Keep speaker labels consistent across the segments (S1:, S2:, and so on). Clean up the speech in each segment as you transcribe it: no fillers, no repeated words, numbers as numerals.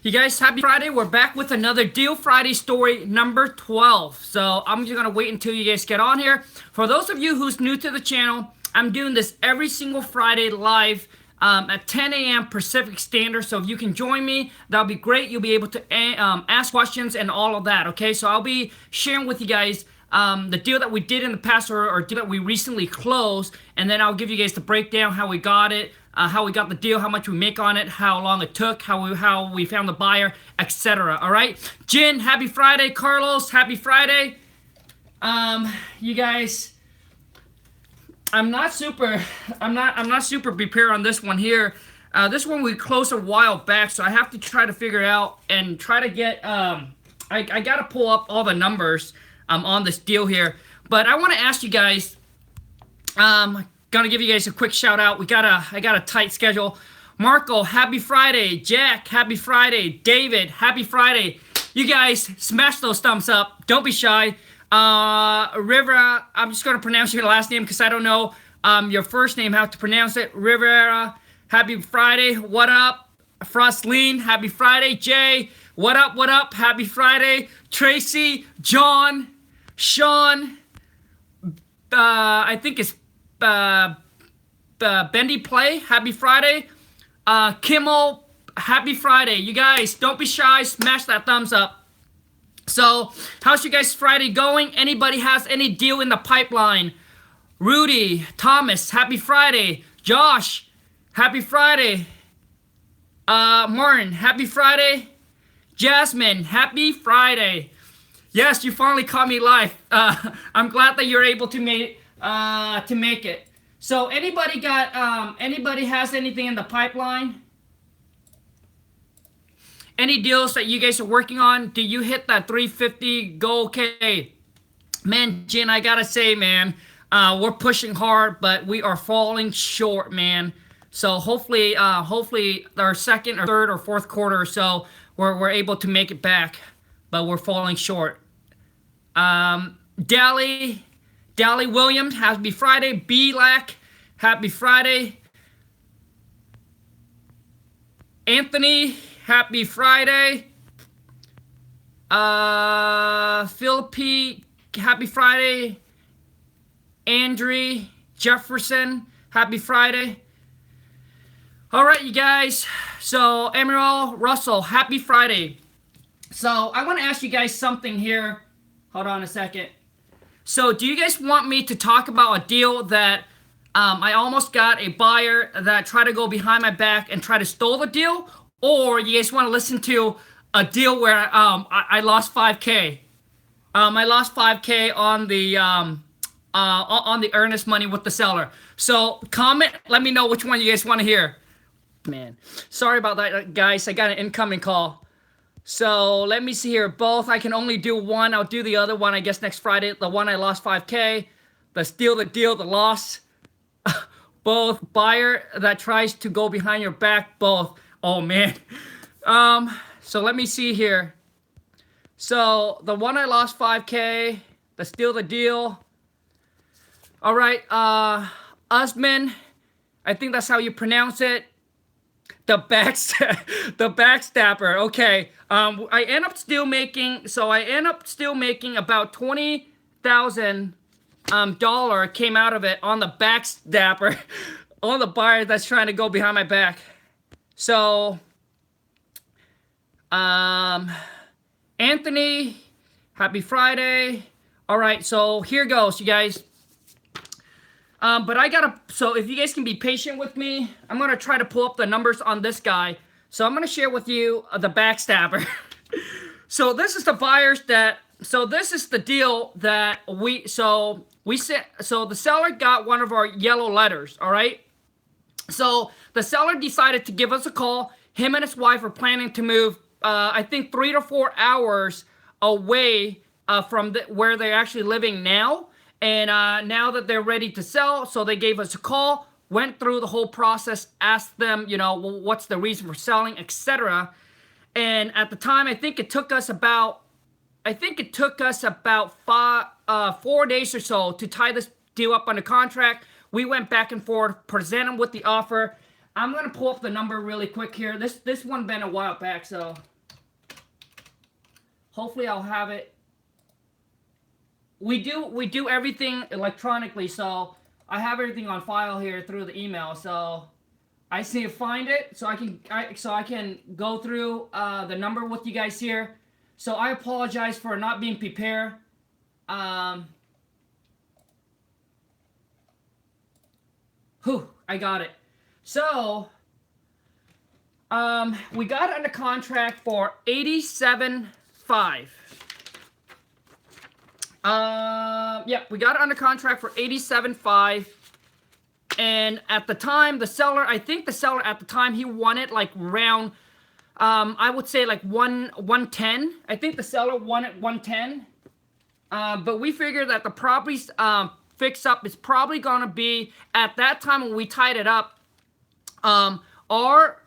S1: You guys, happy Friday. We're back with another Deal Friday story number 12. So I'm just going to wait until you guys get on here. For those of you who's new to the channel, I'm doing this every single Friday live at 10 a.m. Pacific Standard. So if you can join me, that'll be great. You'll be able to ask questions and all of that, okay? So I'll be sharing with you guys the deal that we did in the past or deal that we recently closed. And then I'll give you guys the breakdown, how we got it. How we got the deal, how much we make on it, how long it took, how we found the buyer, etc. All right, Jin, happy Friday. Carlos, happy Friday. You guys, I'm not super prepared on this one here. This one we closed a while back, so I have to try to figure it out and try to get. I gotta pull up all the numbers on this deal here, but I want to ask you guys. Gonna give you guys a quick shout out. I got a tight schedule. Marco, happy Friday. Jack, happy Friday. David, happy Friday. You guys smash those thumbs up. Don't be shy. Rivera, I'm just gonna pronounce your last name because I don't know your first name, how to pronounce it. Rivera, happy Friday. What up? Frostleen, happy Friday. Jay, what up? What up? Happy Friday. Tracy, John, Sean, I think it's Bendy Play, happy Friday. Kimmel, happy Friday. You guys, don't be shy, smash that thumbs up. So, how's you guys' Friday going? Anybody has any deal in the pipeline? Rudy, Thomas, happy Friday. Josh, happy Friday. Martin, happy Friday. Jasmine, happy Friday. Yes, you finally caught me live. I'm glad that you're able to make it. So anybody has anything in the pipeline? Any deals that you guys are working on? Do you hit that 350 goal? Okay, man, Jin, I gotta say, man, we're pushing hard, but we are falling short, man. So hopefully our second or third or fourth quarter or so, we're able to make it back, but we're falling short. Dally Williams, happy Friday. B-Lack, happy Friday. Anthony, happy Friday. Philippi, happy Friday. Andre Jefferson, happy Friday. All right, you guys. So, Emerald Russell, happy Friday. So, I want to ask you guys something here. Hold on a second. So, do you guys want me to talk about a deal that I almost got a buyer that tried to go behind my back and try to steal the deal? Or you guys want to listen to a deal where I lost $5K? I lost $5K on the earnest money with the seller. So, comment, let me know which one you guys want to hear. Man, sorry about that, guys. I got an incoming call. So let me see here. Both. I can only do one. I'll do the other one, I guess, next Friday. The one I lost $5K. The steal, the deal, the loss. Both. Buyer that tries to go behind your back. Both. Oh, man. So let me see here. So the one I lost $5K. The steal, the deal. All right. Usman. I think that's how you pronounce it. The backstabber. Okay. I end up still making. So I end up still making about $20,000 came out of it on the backstabber, on the buyer that's trying to go behind my back. So, Anthony, happy Friday. All right. So here goes, you guys. But so if you guys can be patient with me, I'm going to try to pull up the numbers on this guy. So I'm going to share with you the backstabber. So this is the this is the deal that so the seller got one of our yellow letters, all right? So the seller decided to give us a call. Him and his wife are planning to move, I think 3 to 4 hours away from where they're actually living now. And now that they're ready to sell, so they gave us a call, went through the whole process, asked them, well, what's the reason for selling, etc. And at the time, I think it took us about 4 days or so to tie this deal up on the contract. We went back and forth, present them with the offer. I'm gonna pull up the number really quick here. This one been a while back, so Hopefully I'll have it. We do everything electronically, so I have everything on file here through the email. So I just need to find it so I can go through the number with you guys here. So I apologize for not being prepared. I got it. So we got it under contract for 87.5. Yeah, we got it under contract for 87.5. And at the time, I think the seller at the time, he won it like around, I would say like 110. I think the seller won it 110. But we figured that the property's fix up is probably gonna be, at that time when we tied it up, our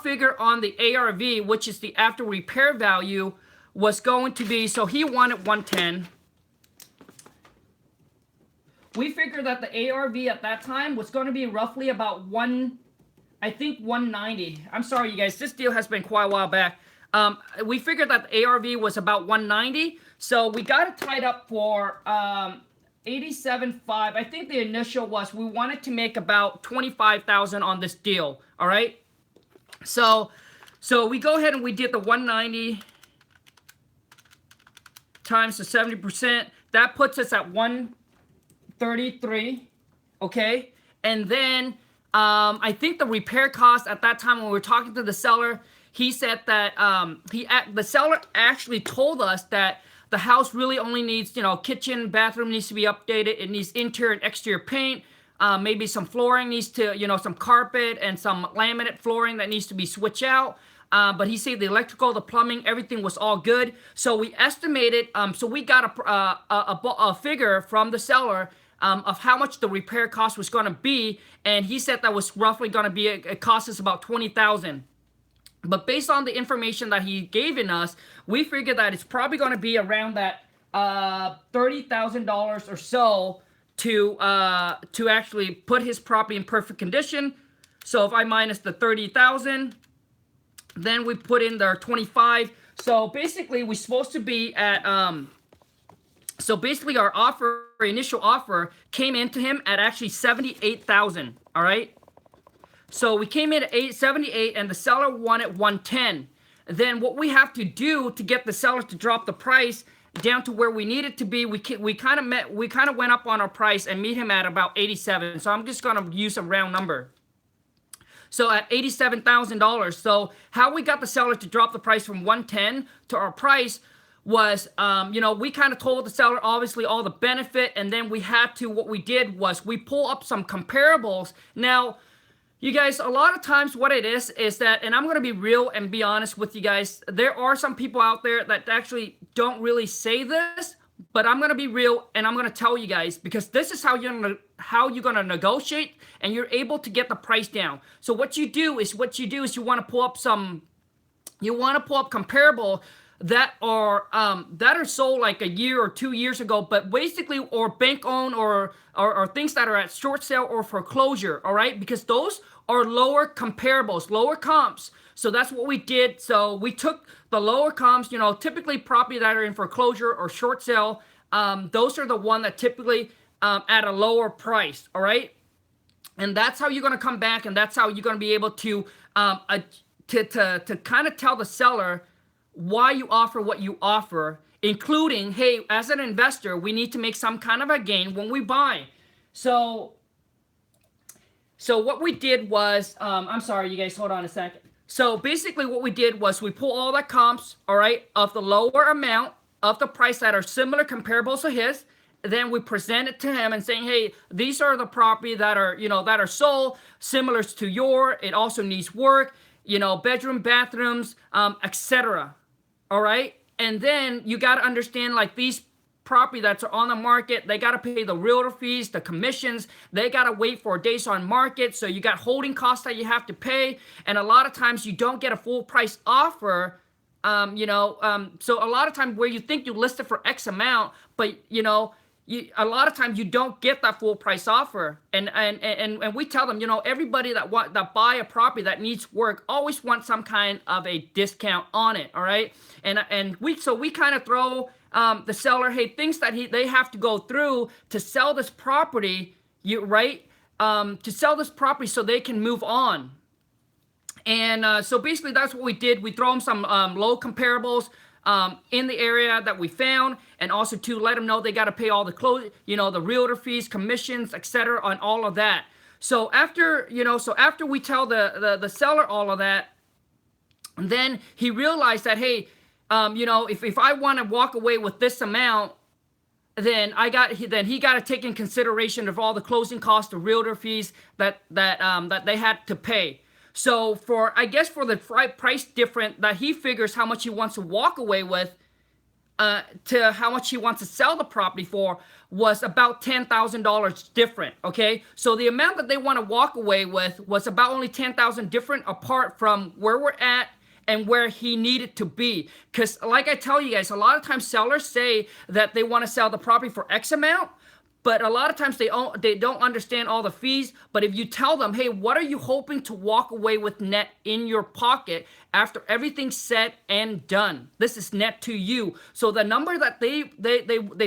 S1: figure on the ARV, which is the after repair value, was going to be, so he wanted 110. We figured that the ARV at that time was going to be roughly about 190. I'm sorry, you guys, this deal has been quite a while back. We figured that the ARV was about 190, so we got it tied up for 87.5. I think the initial was we wanted to make about 25,000 on this deal. All right, so we go ahead and we did the 190 times the 70%. That puts us at 133. Okay, and then I think the repair cost at that time when we were talking to the seller, he said that the seller actually told us that the house really only needs, kitchen, bathroom needs to be updated. It needs interior and exterior paint. Maybe some flooring needs to, some carpet and some laminate flooring that needs to be switched out. But he said the electrical, the plumbing, everything was all good. So we estimated, so we got a figure from the seller of how much the repair cost was going to be. And he said that was roughly going to be, it cost us about 20,000. But based on the information that he gave in us, we figured that it's probably going to be around that $30,000 or so to actually put his property in perfect condition. So if I minus the 30,000, then we put in their 25. So basically, we're supposed to be at so basically our initial offer came into him at actually 78,000. All right. So we came in at 878, and the seller wanted 110. Then what we have to do to get the seller to drop the price down to where we need it to be, we kind of went up on our price and meet him at about 87. So I'm just gonna use a round number. So at $87,000. So how we got the seller to drop the price from 110 to our price was, we kind of told the seller obviously all the benefit, and then what we did was we pull up some comparables. Now, you guys, a lot of times what it is that, and I'm going to be real and be honest with you guys, there are some people out there that actually don't really say this, but I'm going to be real and I'm going to tell you guys, because this is how you're going to negotiate and you're able to get the price down. So what you do is you want to pull up comparable that are sold like a year or 2 years ago, but basically, or bank owned or things that are at short sale or foreclosure. All right, because those are lower comparables, lower comps. So that's what we did. So we took the lower comps, typically property that are in foreclosure or short sale. Those are the one that typically at a lower price. All right, and that's how you're going to come back, and that's how you're going to be able to kind of tell the seller why you offer what you offer, including, hey, as an investor, we need to make some kind of a gain when we buy. So what we did was, I'm sorry, you guys, hold on a second. So basically what we did was we pull all the comps, all right, of the lower amount of the price that are similar comparables to his. Then we present it to him and saying, hey, these are the property that are, that are sold similar to your, it also needs work, bedroom, bathrooms, etc. All right. And then you got to understand, like, these property that's on the market, they got to pay the realtor fees, the commissions, they got to wait for days on market. So you got holding costs that you have to pay. And a lot of times you don't get a full price offer. So a lot of times where you think you list it for X amount, but a lot of times you don't get that full price offer, and we tell them, everybody that buy a property that needs work always wants some kind of a discount on it. All right, and we kind of throw the seller, hey, things that they have to go through to sell this property, to sell this property so they can move on. And so basically that's what we did. We throw them some low comparables in the area that we found, and also to let them know they got to pay all the the realtor fees, commissions, etc. on all of that. So after we tell the seller all of that, then he realized that, hey, if I want to walk away with this amount, then he got to take in consideration of all the closing costs, the realtor fees that they had to pay. So for the price difference that he figures how much he wants to walk away with to how much he wants to sell the property for was about $10,000 different. Okay, so the amount that they want to walk away with was about only $10,000 different apart from where we're at and where he needed to be. Because like I tell you guys, a lot of times sellers say that they want to sell the property for X amount, but a lot of times they don't understand all the fees. But if you tell them, hey, what are you hoping to walk away with net in your pocket after everything's said and done? This is net to you. So the number that they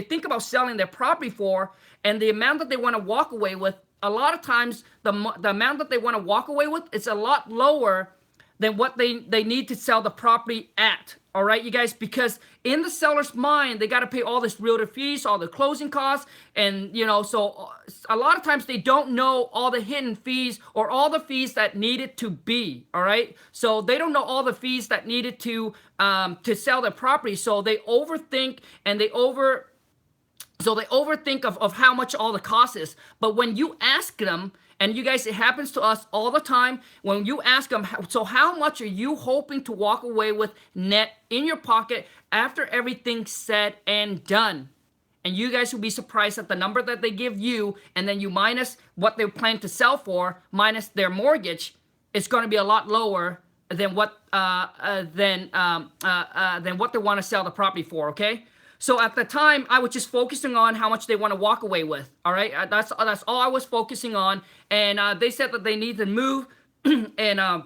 S1: think about selling their property for and the amount that they want to walk away with, a lot of times the amount that they want to walk away with is a lot lower than what they need to sell the property at. All right, you guys, because in the seller's mind, they got to pay all this realtor fees, all the closing costs, and so a lot of times they don't know all the hidden fees or all the fees that needed to be. All right, so they don't know all the fees that needed to sell their property, so they overthink and they overthink of how much all the cost is. But when you ask them, and you guys, it happens to us all the time, when you ask them, so how much are you hoping to walk away with net in your pocket after everything's said and done? And you guys will be surprised at the number that they give you, and then you minus what they plan to sell for, minus their mortgage, it's going to be a lot lower than what they want to sell the property for. Okay. So at the time, I was just focusing on how much they want to walk away with. All right, that's all I was focusing on. And they said that they need to move, and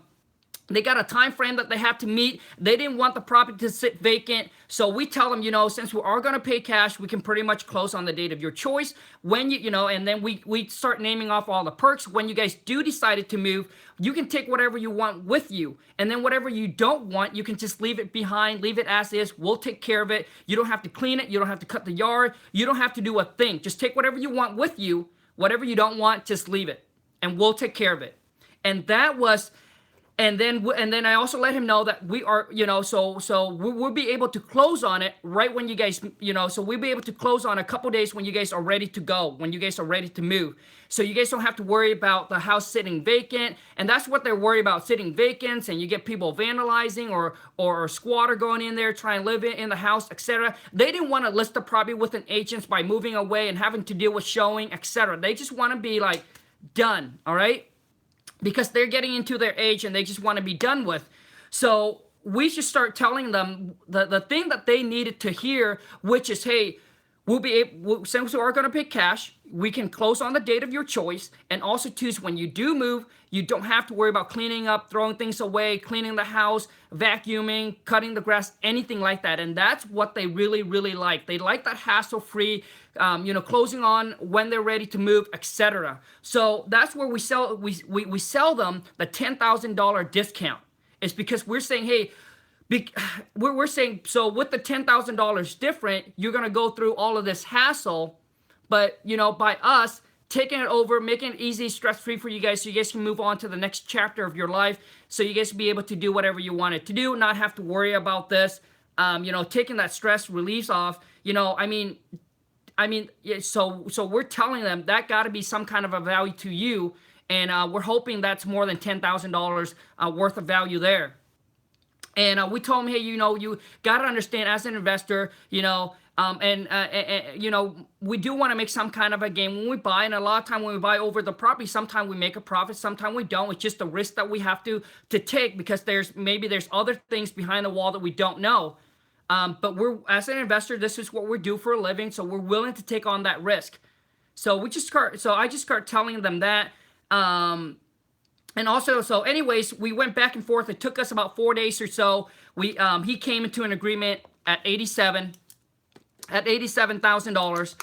S1: they got a time frame that they have to meet. They didn't want the property to sit vacant. So we tell them, since we are going to pay cash, we can pretty much close on the date of your choice. When and then we start naming off all the perks. When you guys do decide to move, you can take whatever you want with you. And then whatever you don't want, you can just leave it behind, leave it as is. We'll take care of it. You don't have to clean it. You don't have to cut the yard. You don't have to do a thing. Just take whatever you want with you. Whatever you don't want, just leave it. And we'll take care of it. And that was... And then I also let him know that we are, so we'll be able to close on it right when you guys, so we'll be able to close on a couple days when you guys are ready to go, when you guys are ready to move. So you guys don't have to worry about the house sitting vacant. And that's what they're worried about, sitting vacant, and you get people vandalizing or a squatter going in there trying to live in the house, etc. They didn't want to list the property with an agent by moving away and having to deal with showing, etc. They just want to be like done, all right? Because they're getting into their age and they just want to be done with. So we should start telling them the thing that they needed to hear, which is, hey, since we are going to pay cash, we can close on the date of your choice. And also, too, is when you do move, you don't have to worry about cleaning up, throwing things away, cleaning the house, vacuuming, cutting the grass, anything like that. And that's what they really, really like. They like that hassle-free, closing on when they're ready to move, etc. So that's where we sell them the $10,000 discount. It's because we're saying, hey, we're saying, so with the $10,000 different, you're going to go through all of this hassle, but, by us taking it over, making it easy, stress-free for you guys, so you guys can move on to the next chapter of your life, so you guys can be able to do whatever you wanted to do, not have to worry about this, taking that stress relief off, so we're telling them that got to be some kind of a value to you, and we're hoping that's more than $10,000 worth of value there. And we told him, hey, you got to understand as an investor, we do want to make some kind of a gain when we buy. And a lot of time when we buy over the property, sometimes we make a profit, sometimes we don't. It's just the risk that we have to take because there's other things behind the wall that we don't know. But we're, as an investor, this is what we do for a living, so we're willing to take on that risk. So I just start telling them that. And also, so anyways, we went back and forth. It took us about 4 days or so. He came into an agreement at $87,000.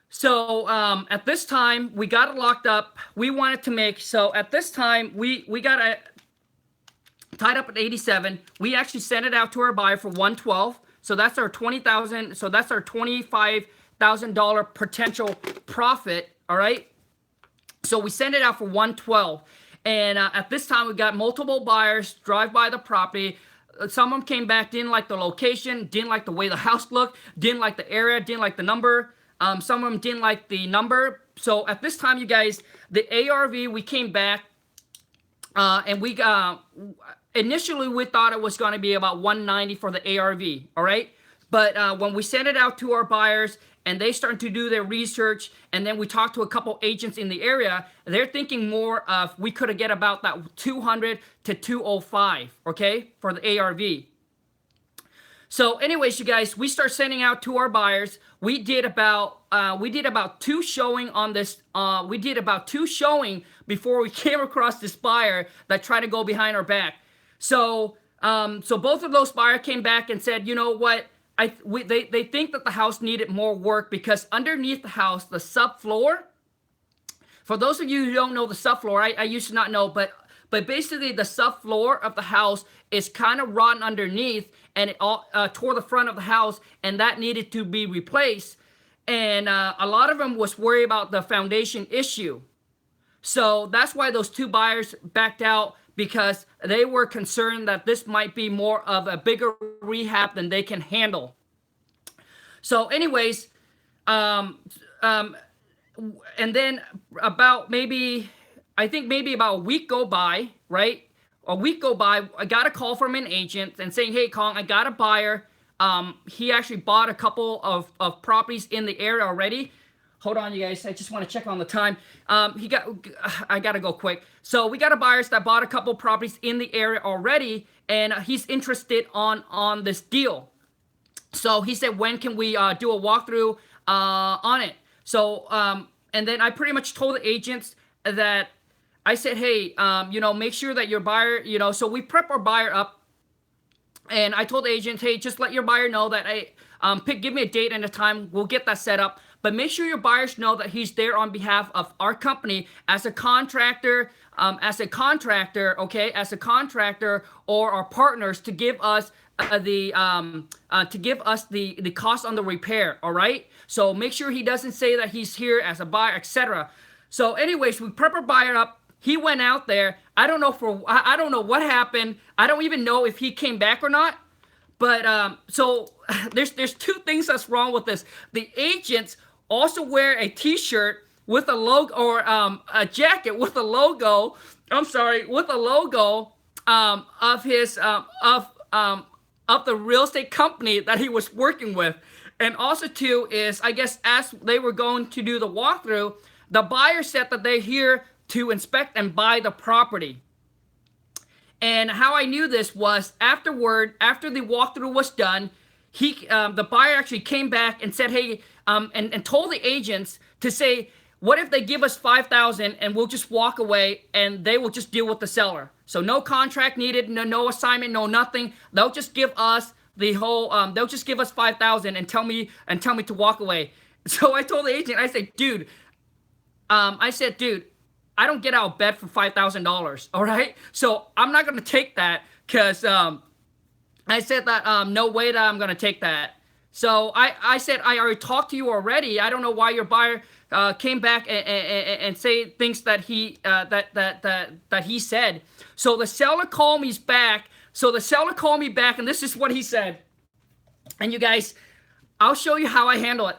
S1: So at this time, we got it locked up. We wanted to make, so at this time, we got it tied up at 87. We actually sent it out to our buyer for 112. So that's our 20,000. So that's our $25,000 potential profit. All right. So we sent it out for 112. And at this time, we got multiple buyers drive by the property. Some of them came back, didn't like the location, didn't like the way the house looked, didn't like the area, didn't like the number. Some of them didn't like the number. So at this time, you guys, the ARV, we came back and we got, initially we thought it was going to be about 190 for the ARV, all right? But when we sent it out to our buyers and they started to do their research, and then we talked to a couple agents in the area, they're thinking more of, we could have get about that 200 to 205, okay, for the ARV. So anyways, you guys, we start sending out to our buyers. We did about two showing on this. We did about 2 showing before we came across this buyer that tried to go behind our back. So so both of those buyers came back and said, you know what? They think that the house needed more work because underneath the house, the subfloor. For those of you who don't know the subfloor, I used to not know, but basically the subfloor of the house is kind of rotten underneath, and it all tore the front of the house, and that needed to be replaced. And a lot of them was worried about the foundation issue. So that's why those 2 buyers backed out, because they were concerned that this might be more of a bigger rehab than they can handle. So anyways, and then about I think maybe about a week go by, right? A week go by, I got a call from an agent and saying, hey, Khang, I got a buyer. He actually bought a couple of properties in the area already. Hold on, you guys. I just want to check on the time. I got to go quick. So we got a buyer that bought a couple properties in the area already, and he's interested on this deal. So he said, when can we do a walkthrough on it? So, and then I pretty much told the agents that I said, hey, you know, make sure that your buyer, you know, so we prep our buyer up. And I told the agent, hey, just let your buyer know that, give me a date and a time. We'll get that set up. But make sure your buyers know that he's there on behalf of our company as a contractor, okay, as a contractor or our partners to give us the cost on the repair. All right. So make sure he doesn't say that he's here as a buyer, etc. So, anyways, we prep our buyer up. He went out there. I don't know what happened. I don't even know if he came back or not. But so there's 2 things that's wrong with this. The agents also wear a T-shirt with a logo, or a jacket with a logo. I'm sorry, with a logo of his of the real estate company that he was working with. And also too is, I guess, as they were going to do the walkthrough, the buyer said that they're here to inspect and buy the property. And how I knew this was after the walkthrough was done, the buyer actually came back and said, hey, and told the agents to say, what if they give us $5,000 and we'll just walk away and they will just deal with the seller? So no contract needed, no assignment, no nothing. They'll just give us the whole, they'll just give us $5,000 and tell me to walk away. So I told the agent, I said, dude, I don't get out of bed for $5,000, all right? So I'm not going to take that because I said that no way that I'm going to take that. So I said, I already talked to you already. I don't know why your buyer came back and say things that he that he said. So the seller called me back. And this is what he said. And you guys, I'll show you how I handle it.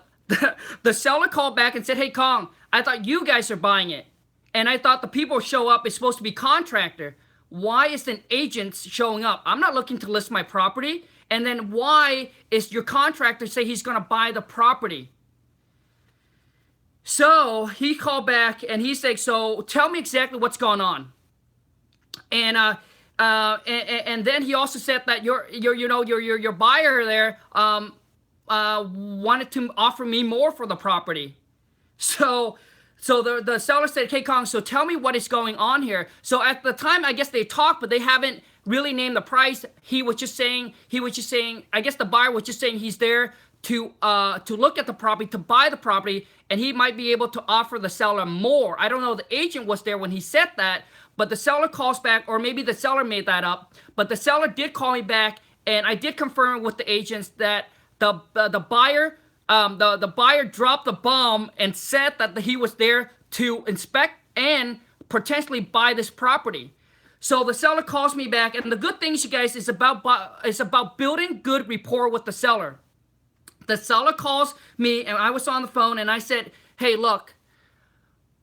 S1: The seller called back and said, hey, Khang, I thought you guys are buying it. And I thought the people show up is supposed to be contractor. Why isn't agents showing up? I'm not looking to list my property. And then why is your contractor say he's going to buy the property? So he called back and he said, so tell me exactly what's going on. And And then he also said that your buyer there wanted to offer me more for the property. So the seller said, "Hey Khang, so tell me what is going on here." So at the time, I guess they talked, but they haven't really named the price. He was just saying, I guess the buyer was just saying he's there to look at the property, to buy the property, and he might be able to offer the seller more. I don't know, the agent was there when he said that, but the seller calls back, or maybe the seller made that up, but the seller did call me back, and I did confirm with the agents that the buyer the buyer dropped the bomb and said that he was there to inspect and potentially buy this property. So the seller calls me back, and the good things, you guys, is about building good rapport with the seller. The seller calls me, and I was on the phone, and I said, "Hey, look,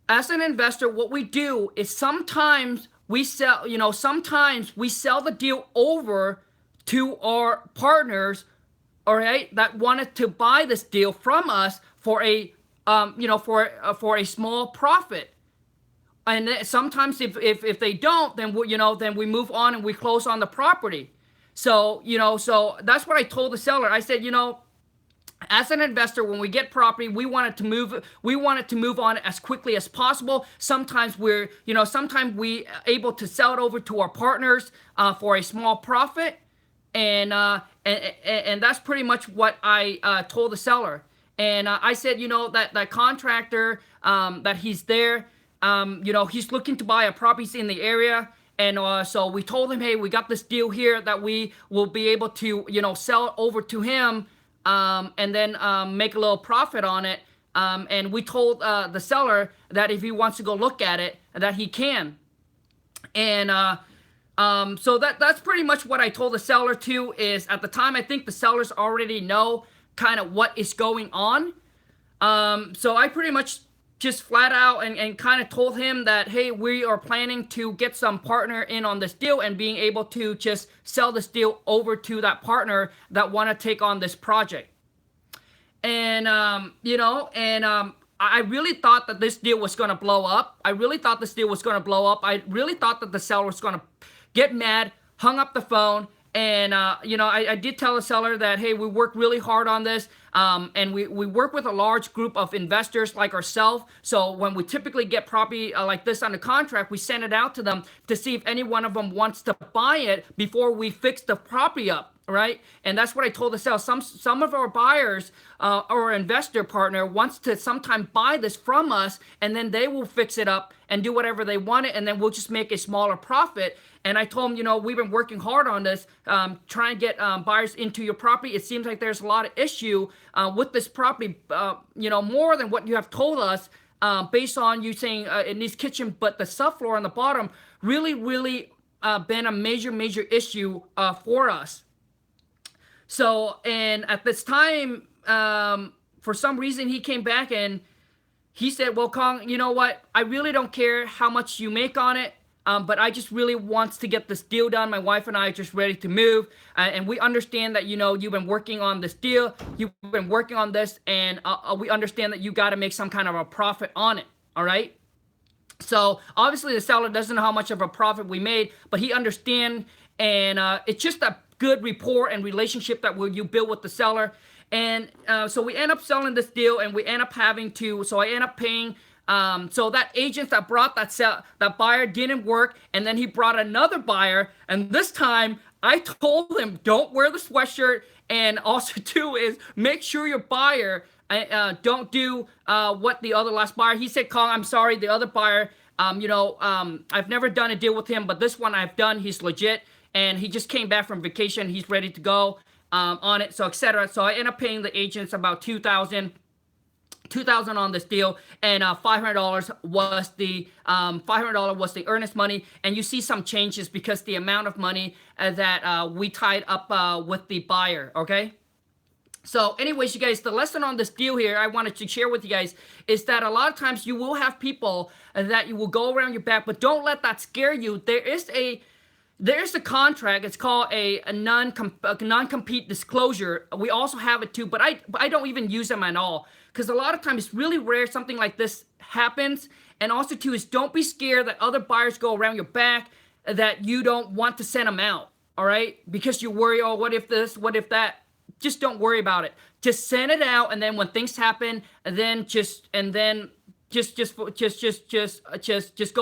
S1: as an investor, what we do is sometimes we sell the deal over to our partners, all right, that wanted to buy this deal from us for a for a small profit. And sometimes if they don't, then we move on and we close on the property." So that's what I told the seller. I said, as an investor, when we get property, we want it to move on as quickly as possible. Sometimes we able to sell it over to our partners for a small profit, and that's pretty much what I told the seller. And I said, that contractor, that he's there, he's looking to buy a property in the area. And so we told him, hey, we got this deal here that we will be able to, sell over to him, and then make a little profit on it. And we told the seller that if he wants to go look at it, that he can. And so that's pretty much what I told the seller too. Is at the time, I think the sellers already know kind of what is going on. So I pretty much just flat out and kind of told him that, hey, we are planning to get some partner in on this deal and being able to just sell this deal over to that partner that want to take on this project. And I really thought that this deal was going to blow up. I really thought the seller was going to get mad, hung up the phone. And, I did tell the seller that, hey, we worked really hard on this. And we work with a large group of investors like ourselves. So when we typically get property like this under contract, we send it out to them to see if any one of them wants to buy it before we fix the property up, right? And that's what I told the seller. Some of our buyers or investor partner wants to sometime buy this from us, and then they will fix it up and do whatever they want it, and then we'll just make a smaller profit. And I told him, we've been working hard on this, trying to get buyers into your property. It seems like there's a lot of issue with this property, more than what you have told us, based on you saying it needs kitchen, but the subfloor on the bottom really been a major issue for us. So, and at this time, for some reason, he came back and he said, well, Khang, you know what? I really don't care how much you make on it. But I just really wants to get this deal done. My wife and I are just ready to move. And we understand that, you've been working on this deal. You've been working on this. And we understand that you got to make some kind of a profit on it. All right. So obviously the seller doesn't know how much of a profit we made, but he understands. And it's just a good rapport and relationship that you build with the seller. And so we end up selling this deal, and we end up I end up paying. So that agent that brought that buyer didn't work, and then he brought another buyer, and this time I told him, don't wear the sweatshirt, and also too is make sure your buyer don't do what the other last buyer. He said, Khang, I'm sorry, the other buyer, I've never done a deal with him, but this one I've done. He's legit, and he just came back from vacation. He's ready to go on it, so etc. So I end up paying the agents about $2,000 on this deal, and $500 was the earnest money. And you see some changes because the amount of money that we tied up with the buyer. Okay. So anyways, you guys, the lesson on this deal here I wanted to share with you guys is that a lot of times you will have people that you will go around your back, but don't let that scare you. There's a contract. It's called a non-compete disclosure. We also have it too, but I don't even use them at all, because a lot of times it's really rare something like this happens. And also too is don't be scared that other buyers go around your back that you don't want to send them out, all right? Because you worry, oh, what if this, what if that? Just don't worry about it. Just send it out, and then when things happen, and then just go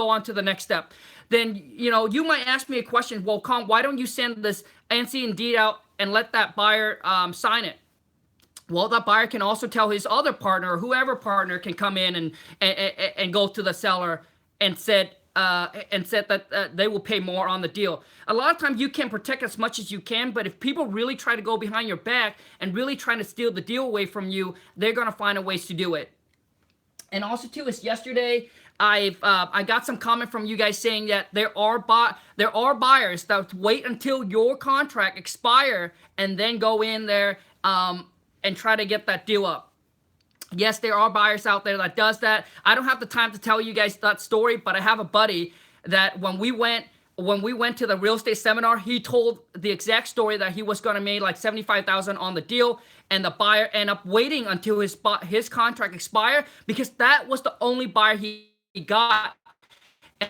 S1: on to the next step. Then, you know, you might ask me a question, well, Khang, why don't you send this NC and deed out and let that buyer sign it? Well, that buyer can also tell his other partner, or whoever partner can come in and go to the seller and said that they will pay more on the deal. A lot of times you can protect as much as you can, but if people really try to go behind your back and really trying to steal the deal away from you, they're gonna find a ways to do it. And also too, is yesterday I got some comment from you guys saying that there are buyers that wait until your contract expire and then go in there and try to get that deal up. Yes, there are buyers out there that does that. I don't have the time to tell you guys that story, but I have a buddy that when we went to the real estate seminar, he told the exact story that he was going to make like $75,000 on the deal, and the buyer ended up waiting until his contract expired because that was the only buyer he got,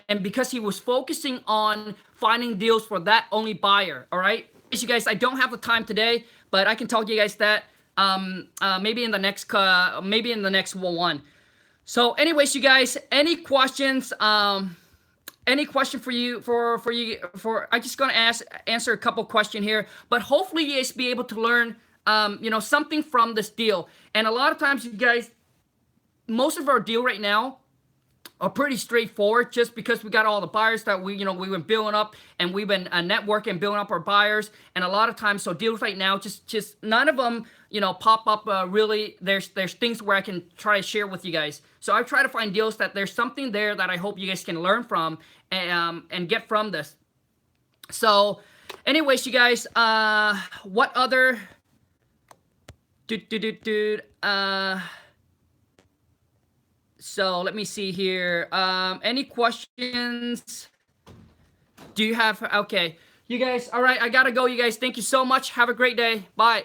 S1: and because he was focusing on finding deals for that only buyer. All right, you guys, I don't have the time today, but I can tell you guys that maybe in the next one. So anyways, you guys, any questions? Any question for you? I'm just gonna answer a couple questions here, but hopefully you guys be able to learn, you know, something from this deal. And a lot of times, you guys, most of our deal right now are pretty straightforward, just because we got all the buyers that we've been building up, and we've been networking, building up our buyers. And a lot of times, so deals right now, just none of them, you know, pop up really. There's things where I can try to share with you guys. So I try to find deals that there's something there that I hope you guys can learn from and get from this. So anyways, you guys, what other so let me see here. Any questions? Do you have? Okay, you guys. All right, I gotta go. You guys, thank you so much. Have a great day. Bye.